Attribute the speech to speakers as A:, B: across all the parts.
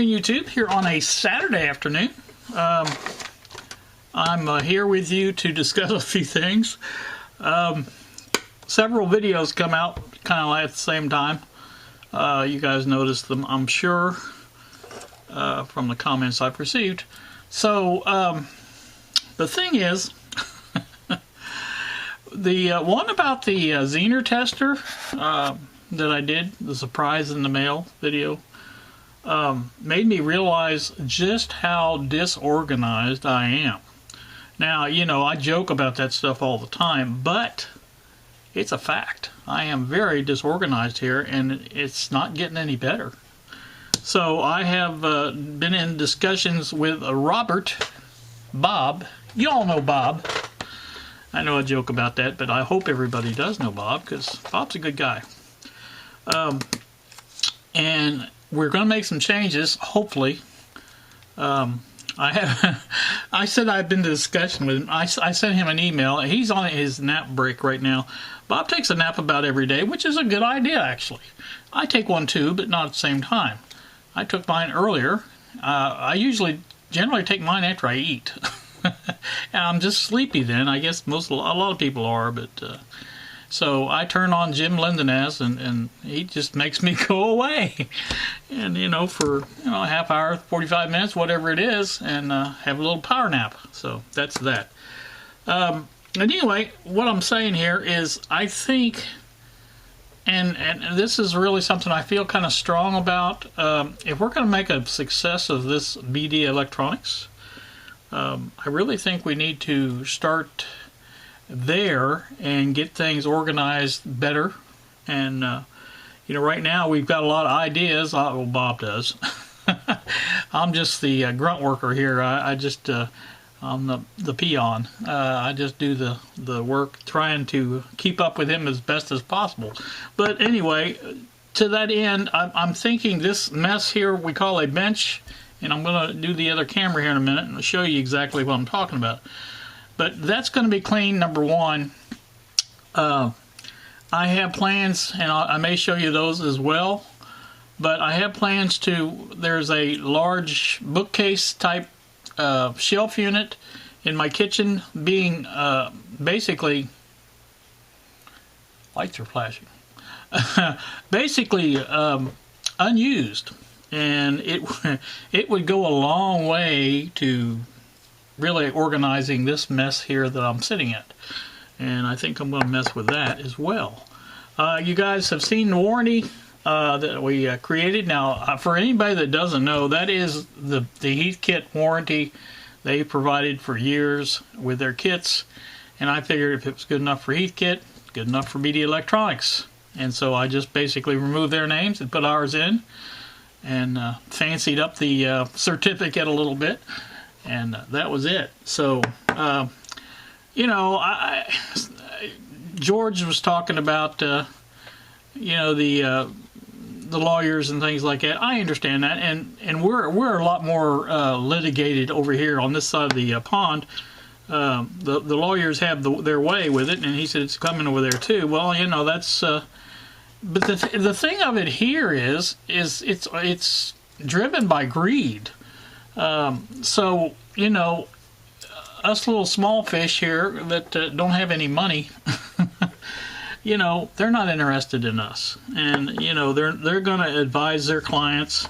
A: afternoon, YouTube, here on a Saturday afternoon. I'm here with you to discuss a few things. Several videos come out kind of at the same time. You guys noticed them, I'm sure, from the comments I've received. So, the thing is, the one about the Zener tester that I did, the surprise in the mail video, made me realize just how disorganized I am. Now, you know, I joke about that stuff all the time, but it's a fact. I am very disorganized here, and it's not getting any better. So I have been in discussions with Bob. You all know Bob. I know I joke about that, but I hope everybody does know Bob, because Bob's a good guy. And we're going to make some changes, hopefully. I said I've been to discussion with him. I sent him an email. He's on his nap break right now. Bob takes a nap about every day, which is a good idea, actually. I take one too, but not at the same time. I took mine earlier. I generally take mine after I eat. And I'm just sleepy then. I guess a lot of people are, but so I turn on Jim Lindenaz, and he just makes me go away, and for a half hour, 45 minutes, whatever it is, and have a little power nap. So that's that. And anyway, what I'm saying here is I think, and this is really something I feel kind of strong about. If we're going to make a success of this BD Electronics, I really think we need to start there and get things organized better. And right now we've got a lot of ideas. Well, Bob does. I'm just the grunt worker here. I'm the peon. I just do the work, trying to keep up with him as best as possible. But anyway, to that end, I'm thinking this mess here we call a bench. And I'm going to do the other camera here in a minute and show you exactly what I'm talking about. But that's going to be clean, number one. I have plans, and I may show you those as well. But I have plans there's a large bookcase type shelf unit in my kitchen being basically, lights are flashing, basically unused. And it would go a long way to really organizing this mess here that I'm sitting at. And I think I'm going to mess with that as well. You guys have seen the warranty that we created. Now, for anybody that doesn't know, that is the Heathkit warranty they provided for years with their kits. And I figured if it was good enough for Heathkit, good enough for BD Electronics. And so I just basically removed their names and put ours in, and fancied up the certificate a little bit, and that was it. So, George was talking about, the lawyers and things like that. I understand that, and we're a lot more litigated over here on this side of the pond. The lawyers have their way with it, and he said it's coming over there too. Well, that's. But the thing of it here is it's driven by greed. So us little small fish here that don't have any money, they're not interested in us, and they're going to advise their clients.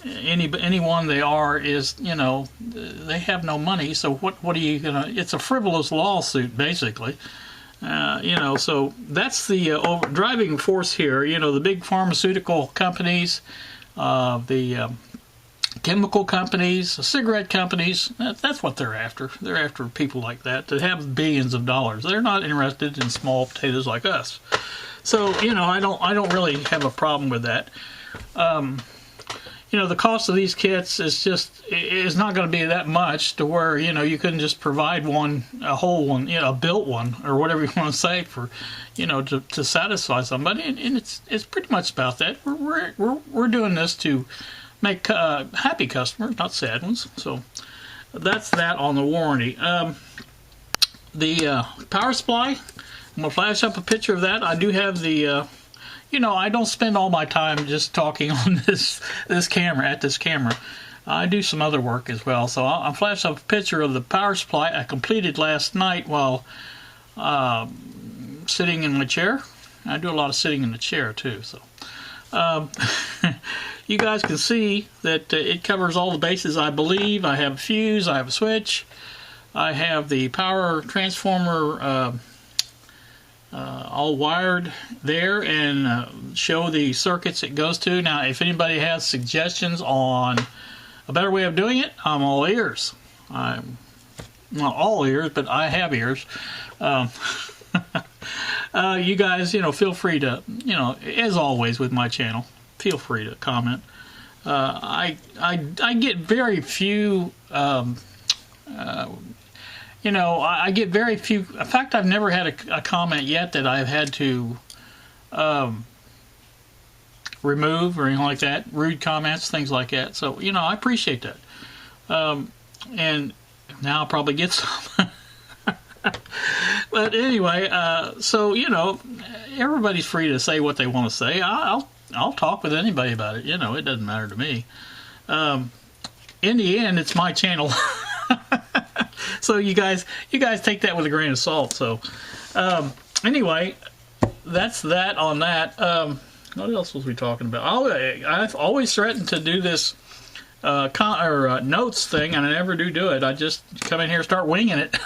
A: Anyone they are is they have no money. So what are you gonna? It's a frivolous lawsuit basically. So that's the driving force here. The big pharmaceutical companies, the chemical companies, cigarette companies, that's what they're after. They're after people like that have billions of dollars. They're not interested in small potatoes like us. So, I don't really have a problem with that. The cost of these kits is not going to be that much to where, you couldn't just provide a whole one, a built one, or whatever you want to say for, to satisfy somebody. And it's pretty much about that. We're doing this to make happy customers, not sad ones. So that's that on the warranty. The power supply, I'm going to flash up a picture of that. I do have the you know, I don't spend all my time just talking on this camera. I do some other work as well. So I'll flash up a picture of the power supply I completed last night while sitting in my chair. I do a lot of sitting in the chair too. So you guys can see that it covers all the bases, I believe. I have a fuse, I have a switch, I have the power transformer all wired there, and show the circuits it goes to. Now, if anybody has suggestions on a better way of doing it, I'm all ears. I'm not all ears, but I have ears. You guys, you know, feel free to, you know, as always with my channel, feel free to comment. I get very few, you know, I get very few. In fact, I've never had a comment yet that I've had to remove or anything like that. Rude comments, things like that. So, you know, I appreciate that. And now I'll probably get some. But anyway, so, you know, everybody's free to say what they want to say. I'll talk with anybody about it. You know, it doesn't matter to me. In the end, it's my channel. So you guys take that with a grain of salt. So anyway, that's that on that. What else was we talking about? I've always threatened to do this notes thing, and I never do it. I just come in here and start winging it.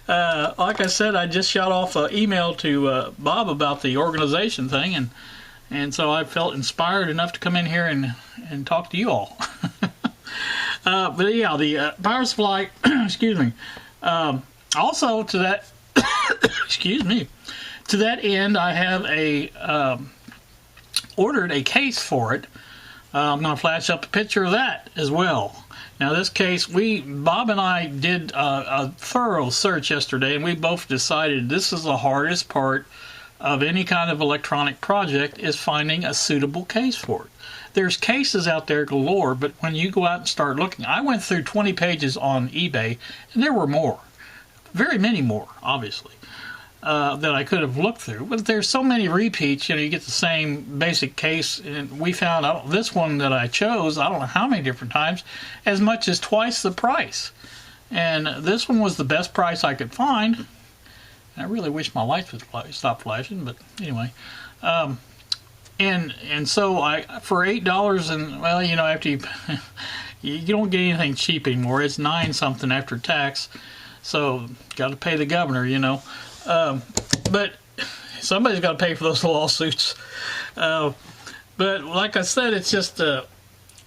A: Like I said, I just shot off an email to Bob about the organization thing, and so I felt inspired enough to come in here and talk to you all. But yeah, the power supply, excuse me. Also to that, excuse me, to that end, I have ordered a case for it. I'm going to flash up a picture of that as well. Now this case, Bob and I did a thorough search yesterday, and we both decided this is the hardest part of any kind of electronic project, is finding a suitable case for it. There's cases out there galore, but when you go out and start looking, I went through 20 pages on eBay, and there were more. Very many more, obviously, that I could have looked through. But there's so many repeats, you know, you get the same basic case, and we found out this one that I chose, I don't know how many different times, as much as twice the price. And this one was the best price I could find. I really wish my lights would stop flashing, but anyway. And so for $8, and well, you know, after you don't get anything cheap anymore. It's $9 something after tax, so got to pay the governor, you know. But somebody's got to pay for those lawsuits. But like I said, it's just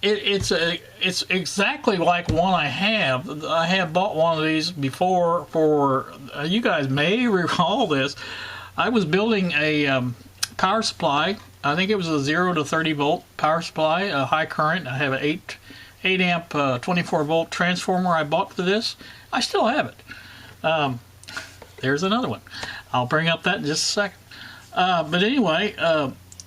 A: it's exactly like one I have. I have bought one of these before for you guys may recall this. I was building a power supply. I think it was a 0 to 30 volt power supply, a high current. I have an 8 amp 24 volt transformer I bought for this. I still have it. There's another one. I'll bring up that in just a second. But anyway,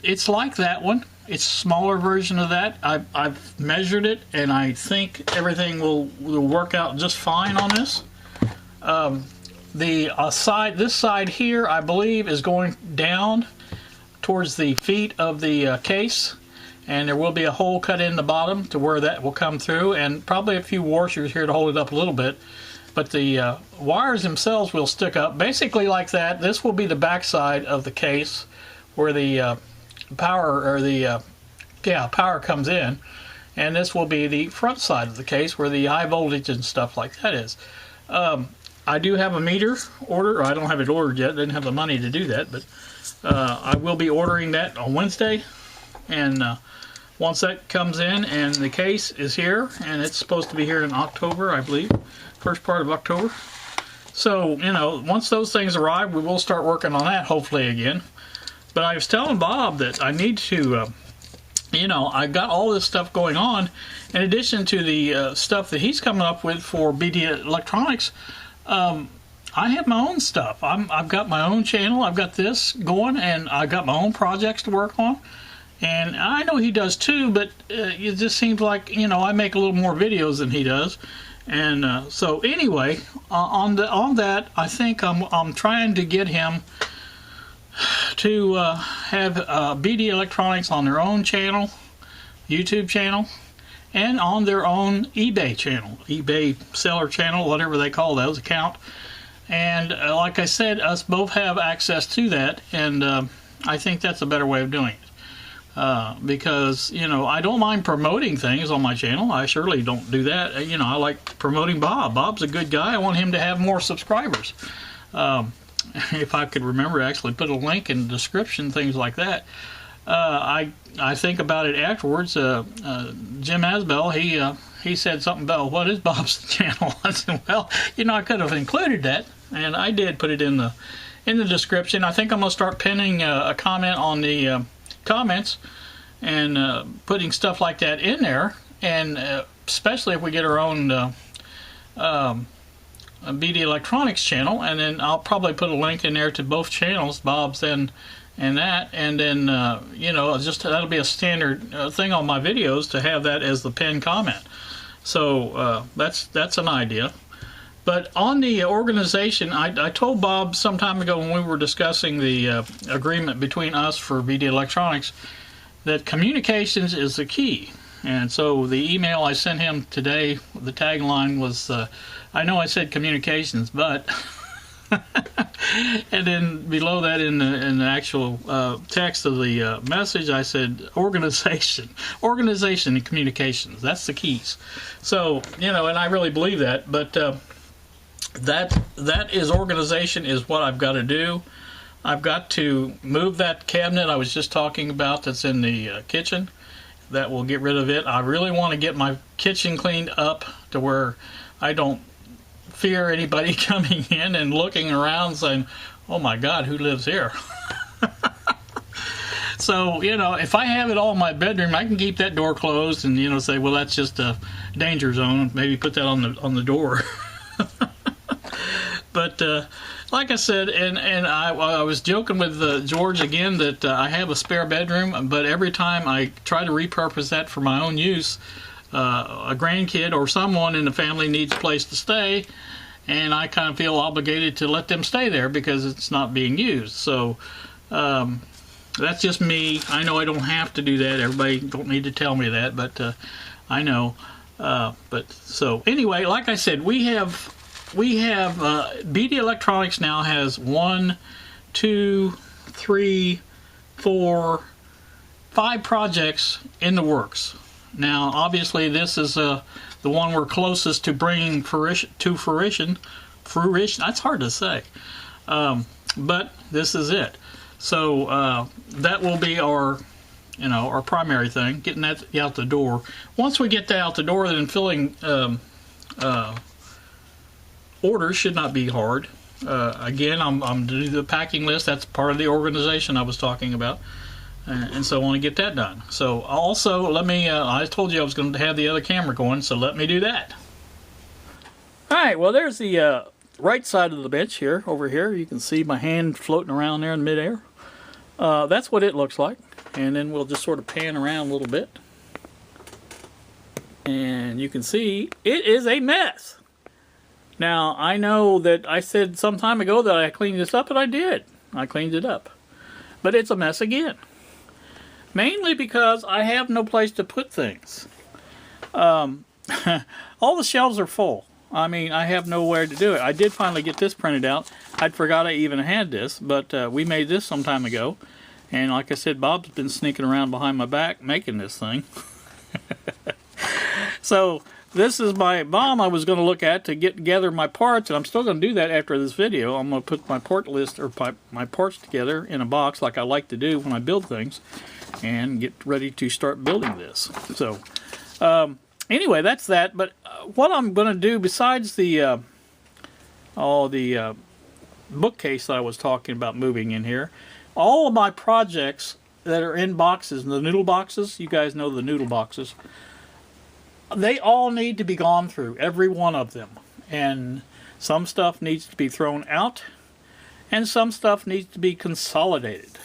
A: it's like that one. It's a smaller version of that. I've measured it, and I think everything will work out just fine on this. This side here, I believe, is going down towards the feet of the case, and there will be a hole cut in the bottom to where that will come through, and probably a few washers here to hold it up a little bit. But the wires themselves will stick up basically like that. This will be the back side of the case where the power comes in, and this will be the front side of the case where the high voltage and stuff like that is. I do have a meter order. I don't have it ordered yet. Didn't have the money to do that, but I will be ordering that on Wednesday, and once that comes in, and the case is here, and it's supposed to be here in October, I believe, first part of October. So, you know, once those things arrive, we will start working on that hopefully again. But I was telling Bob that I need to, you know, I've got all this stuff going on in addition to the stuff that he's coming up with for BD Electronics. I have my own stuff. I've got my own channel. I've got this going, and I've got my own projects to work on. And I know he does too, but it just seems like, you know, I make a little more videos than he does. And so anyway, on that, I think I'm trying to get him to have BD Electronics on their own channel, YouTube channel, and on their own eBay channel, eBay seller channel, whatever they call those account. And like I said, us both have access to that, and I think that's a better way of doing it. Because, you know, I don't mind promoting things on my channel. I surely don't do that. You know, I like promoting Bob. Bob's a good guy. I want him to have more subscribers. If I could remember, actually put a link in the description, things like that. I think about it afterwards. Jim Asbell, he said something about, what is Bob's channel? I said, well, you know, I could have included that, and I did put it in the description. I think I'm going to start pinning a comment on the comments and putting stuff like that in there, and especially if we get our own BD Electronics channel, and then I'll probably put a link in there to both channels, Bob's and that, and then you know, just that'll be a standard thing on my videos to have that as the pinned comment. So that's an idea. But on the organization, I told Bob some time ago when we were discussing the agreement between us for BD Electronics that communications is the key. And so the email I sent him today, the tagline was, I know I said communications, but and then below that in the actual text of the message, I said organization and communications. That's the keys. So, you know, and I really believe that, but that is organization is what I've got to do. I've got to move that cabinet I was just talking about that's in the kitchen. That will get rid of it. I really want to get my kitchen cleaned up to where I don't fear anybody coming in and looking around saying, oh my God, who lives here? So, you know, if I have it all in my bedroom, I can keep that door closed and, you know, say, well, that's just a danger zone. Maybe put that on the door. But like I said, and I was joking with George again that I have a spare bedroom, but every time I try to repurpose that for my own use, a grandkid or someone in the family needs a place to stay, and I kind of feel obligated to let them stay there because it's not being used. So that's just me. I know I don't have to do that. Everybody don't need to tell me that, but I know. But so anyway, like I said, we have BD Electronics now has 1, 2, 3, 4, 5 projects in the works. Now, obviously, this is the one we're closest to bringing to fruition. That's hard to say, but this is it. So that will be our, you know, our primary thing, getting that out the door. Once we get that out the door, then filling orders should not be hard. Again, I'm doing the packing list. That's part of the organization I was talking about, and so I want to get that done. So also, let me. I told you I was going to have the other camera going, so let me do that. All right. Well, there's the right side of the bench here. Over here, you can see my hand floating around there in midair. That's what it looks like, and then we'll just sort of pan around a little bit, and you can see it is a mess. Now, I know that I said some time ago that I cleaned this up, and I did. I cleaned it up. But it's a mess again. Mainly because I have no place to put things. All the shelves are full. I mean, I have nowhere to do it. I did finally get this printed out. I'd forgot I even had this, but we made this some time ago. And like I said, Bob's been sneaking around behind my back making this thing. So this is my bomb I was going to look at to gather my parts, and I'm still going to do that after this video. I'm going to put my part list or my parts together in a box like I like to do when I build things, and get ready to start building this. So anyway, that's that. But what I'm going to do besides the bookcase that I was talking about moving in here, all of my projects that are in boxes, the noodle boxes, you guys know the noodle boxes, they all need to be gone through, every one of them. And some stuff needs to be thrown out, and some stuff needs to be consolidated.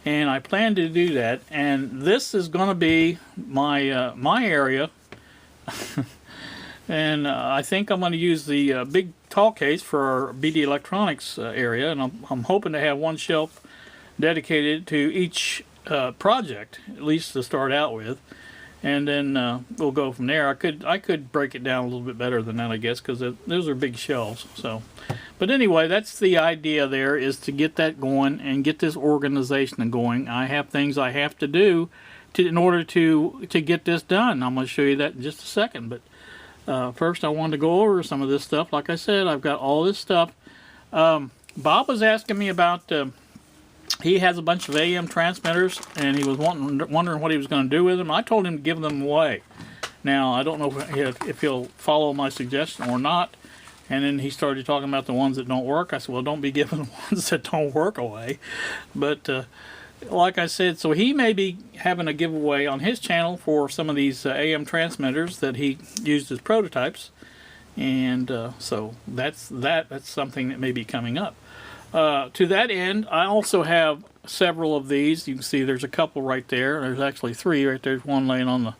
A: And I plan to do that, and this is going to be my my area. And I think I'm going to use the big tall case for our BD Electronics area, and I'm hoping to have one shelf dedicated to each project, at least to start out with, and then we'll go from there. I could break it down a little bit better than that, I guess, because those are big shelves. So, but anyway, that's the idea. There is to get that going and get this organization going. I have things I have to do in order to get this done. I'm going to show you that in just a second. But first, I wanted to go over some of this stuff. Like I said, I've got all this stuff. Bob was asking me about. He has a bunch of AM transmitters, and he was wondering what he was going to do with them. I told him to give them away. Now, I don't know if he'll follow my suggestion or not. And then he started talking about the ones that don't work. I said, well, don't be giving the ones that don't work away. But like I said, so he may be having a giveaway on his channel for some of these AM transmitters that he used as prototypes. And so that's something that may be coming up. To that end, I also have several of these. You can see there's a couple right there. There's actually 3 right there. There's one laying on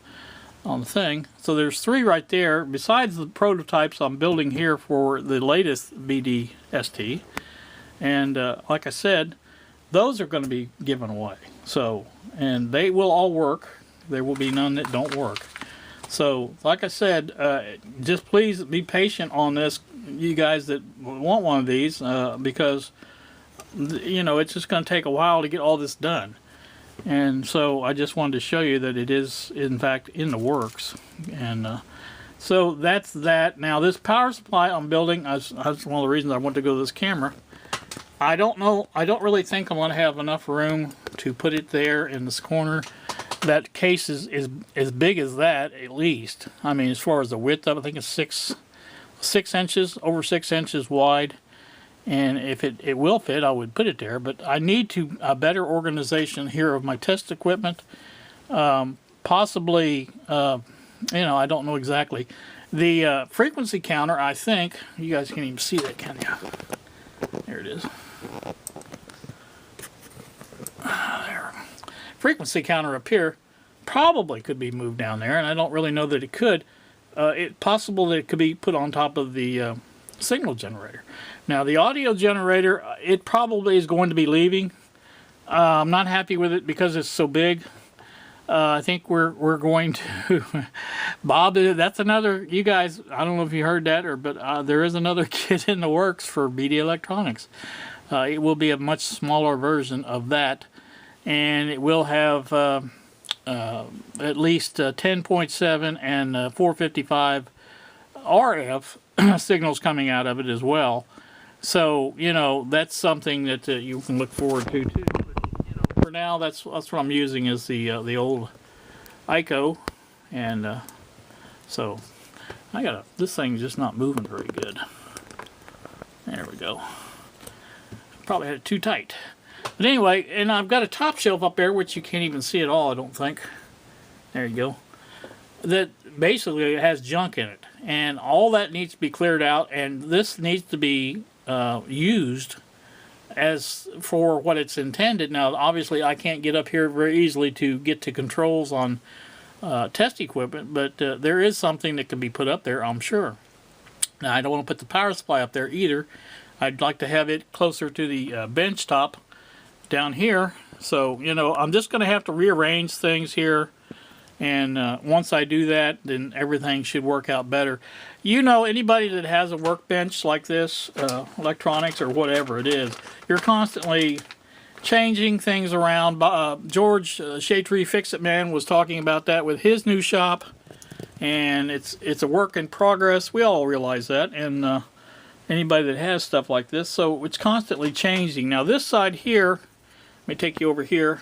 A: the thing. So there's 3 right there. Besides the prototypes I'm building here for the latest BDST. And like I said, those are going to be given away. So, and they will all work. There will be none that don't work. So, like I said, just please be patient on this, you guys that want one of these, because, you know, it's just going to take a while to get all this done. And so I just wanted to show you that it is, in fact, in the works. And so that's that. Now, this power supply I'm building, that's one of the reasons I want to go to this camera. I don't know, I don't really think I'm going to have enough room to put it there in this corner. That case is as big as that, at least. I mean, as far as the width of it, I think it's 6 inches, over 6 inches wide. And if it will fit, I would put it there. But I need a better organization here of my test equipment. Possibly, you know, I don't know exactly. The frequency counter, I think, you guys can't even see that, can you? There it is. There. Frequency counter up here probably could be moved down there, and I don't really know that it could. It's possible that it could be put on top of the signal generator. Now, the audio generator, it probably is going to be leaving. I'm not happy with it because it's so big. I think we're going to Bob. That's another. You guys, I don't know if you heard that but there is another kit in the works for BD Electronics. It will be a much smaller version of that, and it will have at least 10.7 and 455 RF signals coming out of it as well. So, you know, that's something that you can look forward to too. But, you know, for now, that's what I'm using is the old ICO, and so this thing's just not moving very good. There we go. Probably had it too tight. But anyway, and I've got a top shelf up there, which you can't even see at all, I don't think. There you go. That basically has junk in it, and all that needs to be cleared out, and this needs to be used as for what it's intended. Now, obviously, I can't get up here very easily to get to controls on test equipment, but there is something that can be put up there, I'm sure. Now, I don't want to put the power supply up there either. I'd like to have it closer to the bench top down here. So, you know, I'm just going to have to rearrange things here. And once I do that, then everything should work out better. You know, anybody that has a workbench like this, electronics or whatever it is, you're constantly changing things around. George Shaytree Fix-It Man was talking about that with his new shop. And it's a work in progress. We all realize that. And anybody that has stuff like this. So it's constantly changing. Now this side here, let me take you over here,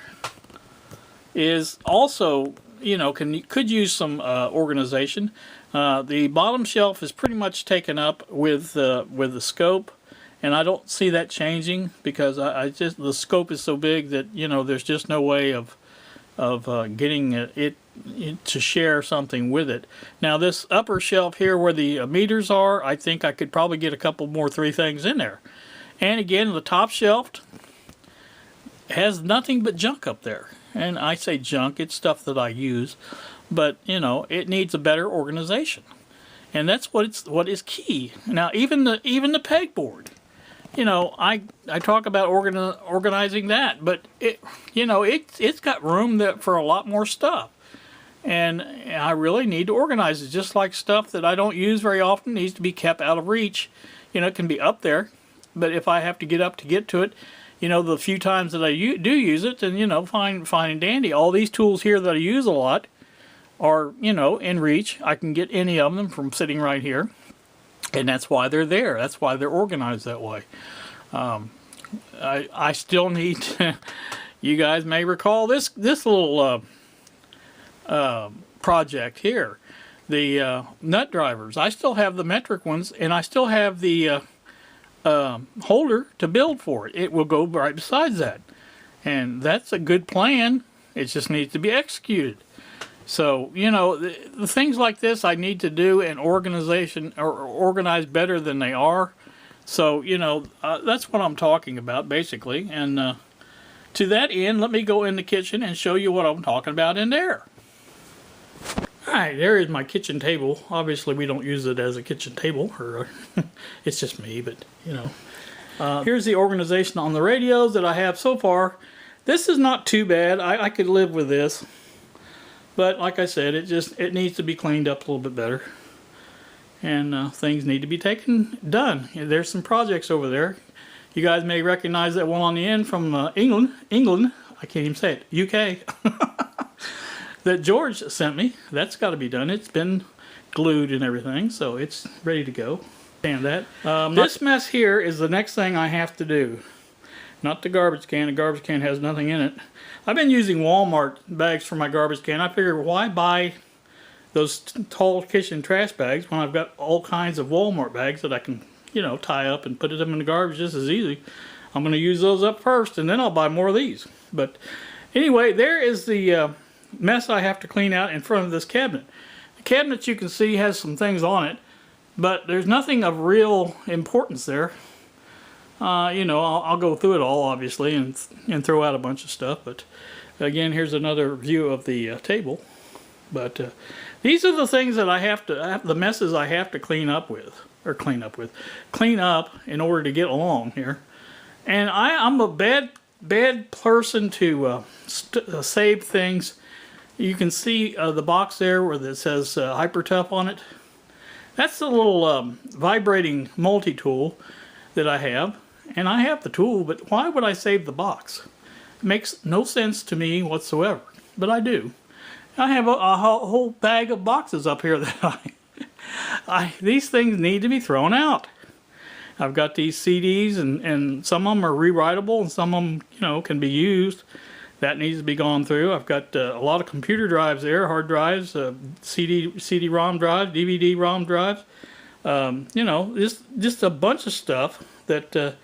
A: is also, you know, could use some organization. The bottom shelf is pretty much taken up with the scope, and I don't see that changing because the scope is so big that, you know, there's just no way of getting it to share something with it. Now this upper shelf here where the meters are, I think I could probably get a couple more 3 things in there. And again, the top shelf has nothing but junk up there. And I say junk, it's stuff that I use, but you know, it needs a better organization. And that's what is key. Now even the pegboard. you know, I talk about organizing that, but it's got room for a lot more stuff. And I really need to organize it, just like stuff that I don't use very often needs to be kept out of reach. You know, it can be up there, but if I have to get up to get to it, you know, the few times that I do use it, then, you know, fine and dandy. All these tools here that I use a lot are, you know, in reach. I can get any of them from sitting right here, and that's why they're there. That's why they're organized that way. I still need to, you guys may recall this little project here, the nut drivers. I still have the metric ones, and I still have the holder to build for it. It will go right besides that, and that's a good plan. It just needs to be executed. So, you know, the things like this I need to do in organization, or organize better than they are. So, you know, that's what I'm talking about basically. And to that end, let me go in the kitchen and show you what I'm talking about in there. Alright, there is my kitchen table. Obviously we don't use it as a kitchen table, or it's just me, but you know. Here's the organization on the radios that I have so far. This is not too bad. I could live with this. But like I said, it needs to be cleaned up a little bit better. And things need to be done. There's some projects over there. You guys may recognize that one on the end from England. I can't even say it. UK. That George sent me. That's got to be done. It's been glued and everything, so it's ready to go. And that. This mess here is the next thing I have to do. Not the garbage can. The garbage can has nothing in it. I've been using Walmart bags for my garbage can. I figured, why buy those tall kitchen trash bags when I've got all kinds of Walmart bags that I can, you know, tie up and put them in the garbage just as easy. I'm going to use those up first, and then I'll buy more of these. But anyway, there is the mess I have to clean out in front of this cabinet. The cabinet, you can see, has some things on it, but there's nothing of real importance there. You know, I'll go through it all, obviously, and throw out a bunch of stuff. But again, here's another view of the table. But these are the things that I have to, the messes I have to clean up in order to get along here. And I'm a bad person to save things. You can see the box there where it says Hyper Tough on it. That's the little vibrating multi-tool that I have. And I have the tool, but why would I save the box? It makes no sense to me whatsoever, but I do. I have a whole bag of boxes up here that these things need to be thrown out. I've got these CDs, and some of them are rewritable, and some of them, you know, can be used. That needs to be gone through. I've got a lot of computer drives there, hard drives, CD-ROM drives, DVD-ROM drives. You know, just a bunch of stuff that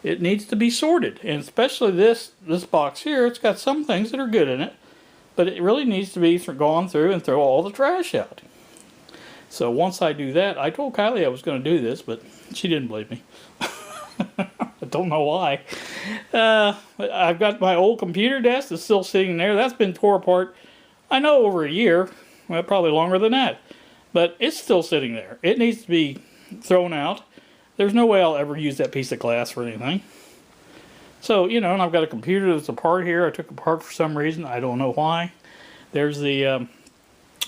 A: it needs to be sorted. And especially this box here, it's got some things that are good in it, but it really needs to be gone through and throw all the trash out. So once I do that, I told Kylie I was going to do this, but she didn't believe me. I don't know why. I've got my old computer desk that's still sitting there. That's been tore apart, I know, over a year. Well, probably longer than that. But it's still sitting there. It needs to be thrown out. There's no way I'll ever use that piece of glass for anything. So, you know, and I've got a computer that's apart here. I took apart for some reason. I don't know why. There's the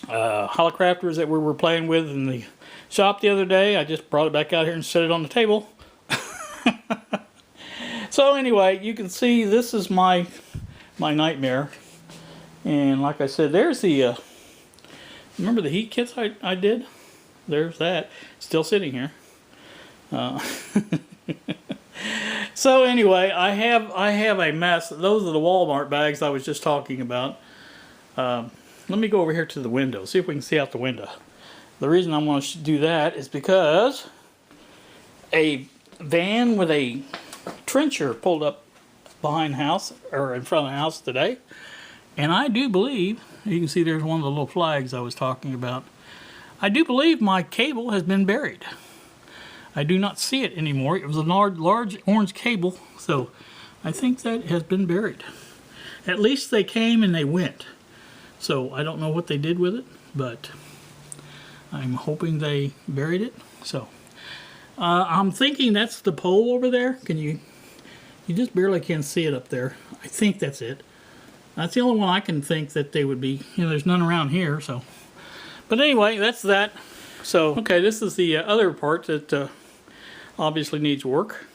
A: holocrafters that we were playing with in the shop the other day. I just brought it back out here and set it on the table. So anyway, you can see this is my nightmare. And like I said, there's the... remember the heat kits I did? There's that. Still sitting here. So anyway, I have a mess. Those are the Walmart bags I was just talking about. Let me go over here to the window. See if we can see out the window. The reason I want to do that is because a van with a trencher pulled up behind the house, or in front of the house today. And I do believe, you can see there's one of the little flags I was talking about. I do believe my cable has been buried. I do not see it anymore. It was a large orange cable, so I think that has been buried. At least they came and they went. So I don't know what they did with it, but I'm hoping they buried it. So I'm thinking that's the pole over there. Can you just barely can see it up there. I think that's it. That's the only one I can think that they would be. You know, there's none around here, so. But anyway, that's that. So, okay, this is the other part that obviously needs work.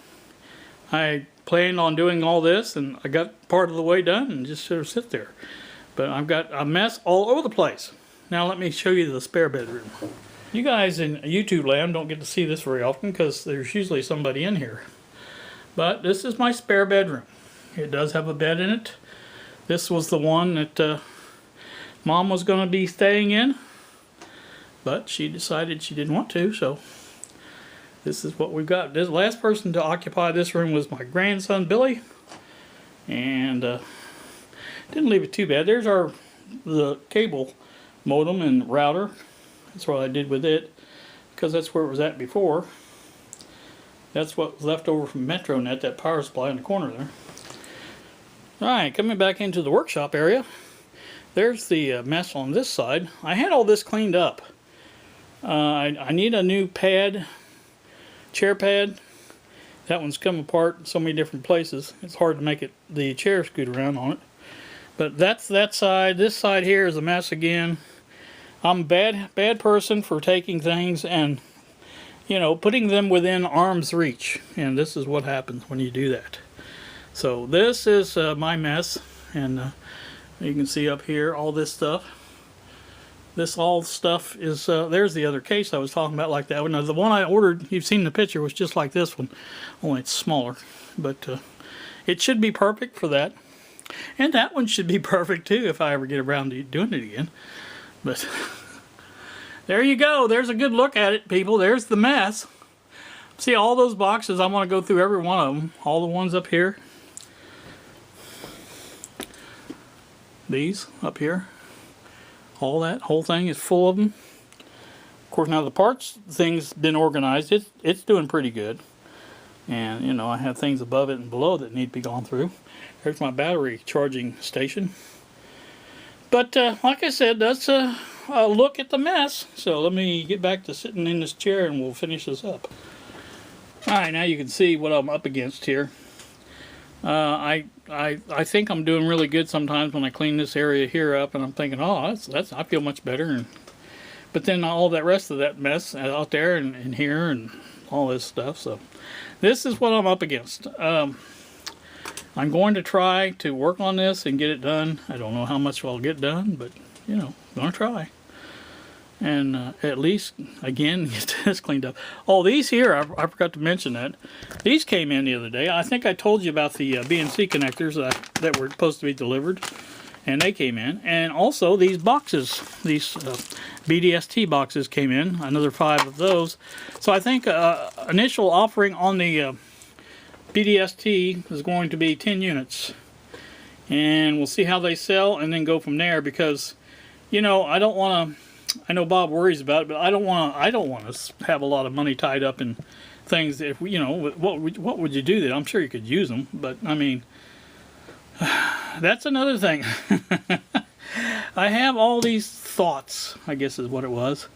A: I planned on doing all this, and I got part of the way done and just sort of sit there. But I've got a mess all over the place. Now let me show you the spare bedroom. You guys in YouTube land don't get to see this very often because there's usually somebody in here. But this is my spare bedroom. It does have a bed in it. This was the one that Mom was going to be staying in. But she decided she didn't want to, so this is what we've got. This last person to occupy this room was my grandson, Billy. And didn't leave it too bad. There's the cable modem and router. That's what I did with it, because that's where it was at before. That's what was left over from MetroNet, that power supply in the corner there. Alright, coming back into the workshop area. There's the mess on this side. I had all this cleaned up. I need a new pad, chair pad. That one's come apart in so many different places. It's hard to make the chair scoot around on it. But that's that side. This side here is a mess again. I'm a bad person for taking things and, you know, putting them within arm's reach. And this is what happens when you do that. So this is my mess. And you can see up here all this stuff. This all stuff is, there's the other case I was talking about like that one. Now, the one I ordered, you've seen the picture, was just like this one, only it's smaller. But it should be perfect for that. And that one should be perfect too if I ever get around to doing it again. But there you go. There's a good look at it, people. There's the mess. See all those boxes? I want to go through every one of them. All the ones up here. These up here. All that whole thing is full of them. Of course, now the parts thing's been organized. It's doing pretty good. And you know, I have things above it and below that need to be gone through. There's my battery charging station. But like I said, that's a look at the mess. So let me get back to sitting in this chair and we'll finish this up. Alright, now you can see what I'm up against here. I think I'm doing really good sometimes when I clean this area here up, and I'm thinking, oh, that's I feel much better. But then all that rest of that mess out there and here and all this stuff. So this is what I'm up against. I'm going to try to work on this and get it done. I don't know how much I'll get done, but you know, I'm gonna try. And at least, again, get this cleaned up. Oh, these here, I forgot to mention that. These came in the other day. I think I told you about the BNC connectors that were supposed to be delivered. And they came in. And also these boxes, these BDST boxes came in. Another 5 of those. So I think initial offering on the BDST is going to be 10 units. And we'll see how they sell and then go from there, because, you know, I don't want to... I know Bob worries about it, but I don't want to have a lot of money tied up in things that, if you know, what would you do then? I'm sure you could use them, but I mean, that's another thing. I have all these thoughts, I guess is what it was.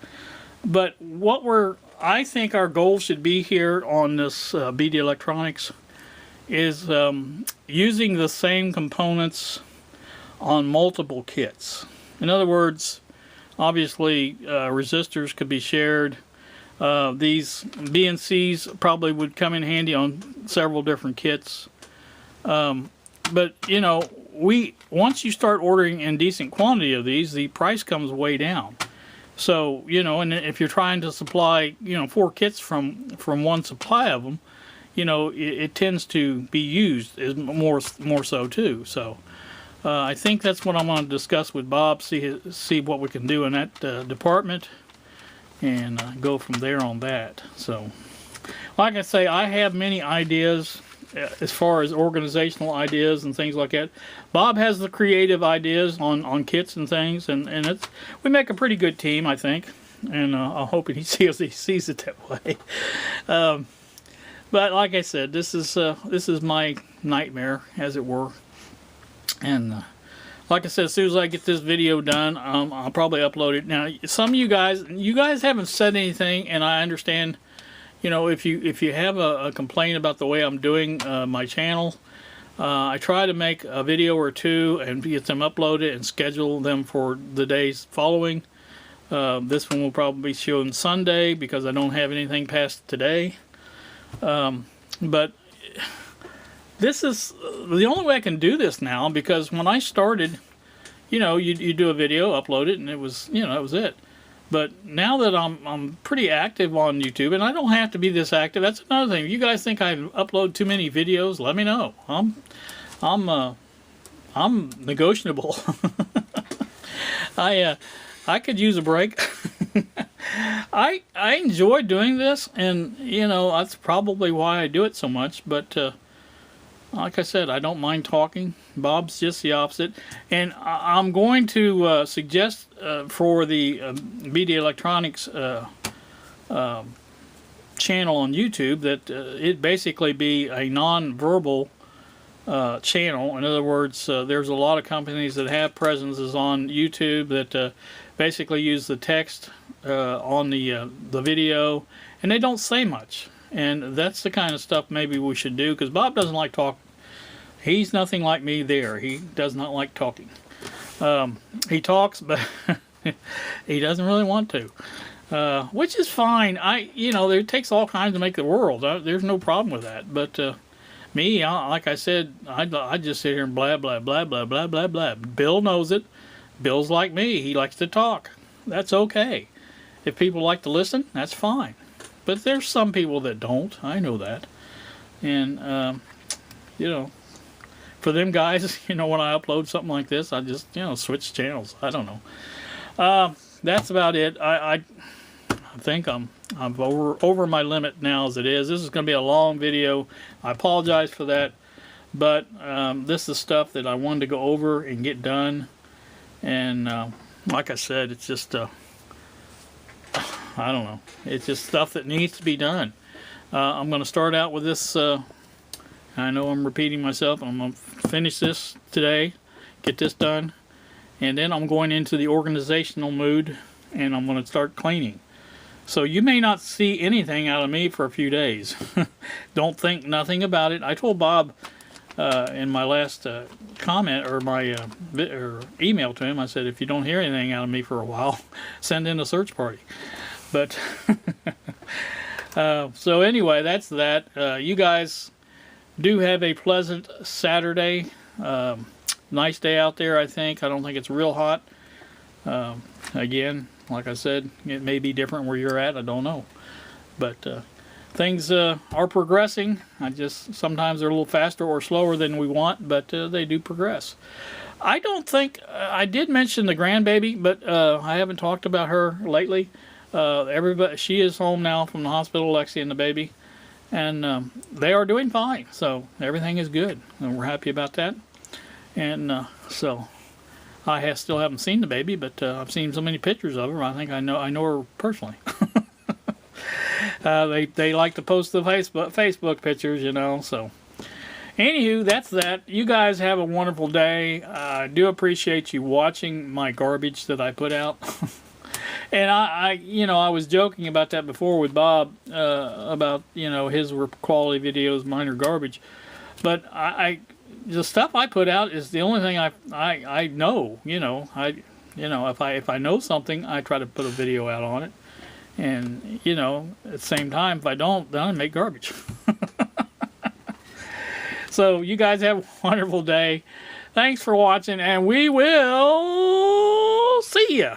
A: But I think our goal should be here on this BD Electronics is using the same components on multiple kits. In other words, obviously, resistors could be shared. These BNCs probably would come in handy on several different kits. But, you know, once you start ordering in decent quantity of these, the price comes way down. So, you know, and if you're trying to supply, you know, 4 kits from one supply of them, you know, it tends to be used more so too. So I think that's what I'm going to discuss with Bob, see what we can do in that department, and go from there on that. So, like I say, I have many ideas as far as organizational ideas and things like that. Bob has the creative ideas on kits and things, and we make a pretty good team, I think. And I'm hoping he sees it that way. But like I said, this is my nightmare, as it were. And like I said, as soon as I get this video done, I'll probably upload it. Now, some of you guys haven't said anything, and I understand, you know, if you have a complaint about the way I'm doing my channel, I try to make a video or two and get them uploaded and schedule them for the days following. This one will probably be shown Sunday because I don't have anything past today. But this is the only way I can do this now, because when I started, you know, you do a video, upload it, and it was, you know, that was it. But now that I'm pretty active on YouTube, and I don't have to be this active. That's another thing. If you guys think I upload too many videos, let me know. I'm negotiable. I could use a break. I enjoy doing this, and you know, that's probably why I do it so much. But like I said, I don't mind talking. Bob's just the opposite. And I'm going to suggest for the BD Electronics channel on YouTube that it basically be a non-verbal channel. In other words, there's a lot of companies that have presences on YouTube that basically use the text on the video, and they don't say much. And that's the kind of stuff maybe we should do, because Bob doesn't like talking. He's nothing like me there. He does not like talking. He talks, but he doesn't really want to, which is fine. You know, it takes all kinds to make the world. There's no problem with that. But me, like I said, I just sit here and blah, blah, blah, blah, blah, blah, blah. Bill knows it. Bill's like me. He likes to talk. That's okay. If people like to listen, that's fine. But there's some people that don't. I know that. And, you know, for them guys, you know, when I upload something like this, I just, you know, switch channels. I don't know. That's about it. I think I'm over my limit now as it is. This is going to be a long video. I apologize for that. But this is stuff that I wanted to go over and get done. And like I said, it's just... I don't know. It's just stuff that needs to be done. I'm going to start out with this. I know I'm repeating myself. I'm going to finish this today, get this done, and then I'm going into the organizational mood, and I'm going to start cleaning. So you may not see anything out of me for a few days. Don't think nothing about it. I told Bob in my last comment, or my email to him, I said, if you don't hear anything out of me for a while, send in a search party. But so anyway, that's that. You guys do have a pleasant Saturday. Nice day out there, I think. I don't think it's real hot. Again, like I said, it may be different where you're at. I don't know. But things are progressing. Sometimes they're a little faster or slower than we want, but they do progress. I don't think I did mention the grandbaby, but I haven't talked about her lately. Everybody, she is home now from the hospital, Lexi and the baby, and they are doing fine. So everything is good, and we're happy about that. And so I still haven't seen the baby, but I've seen so many pictures of her. I think I know her personally. They like to post the Facebook pictures, you know. So anywho, that's that. You guys have a wonderful day. I do appreciate you watching my garbage that I put out. And I was joking about that before with Bob, about, you know, his were quality videos, mine are garbage. But the stuff I put out is the only thing I know, you know. If I know something, I try to put a video out on it. And, you know, at the same time, if I don't, then I make garbage. So you guys have a wonderful day. Thanks for watching, and we will see ya.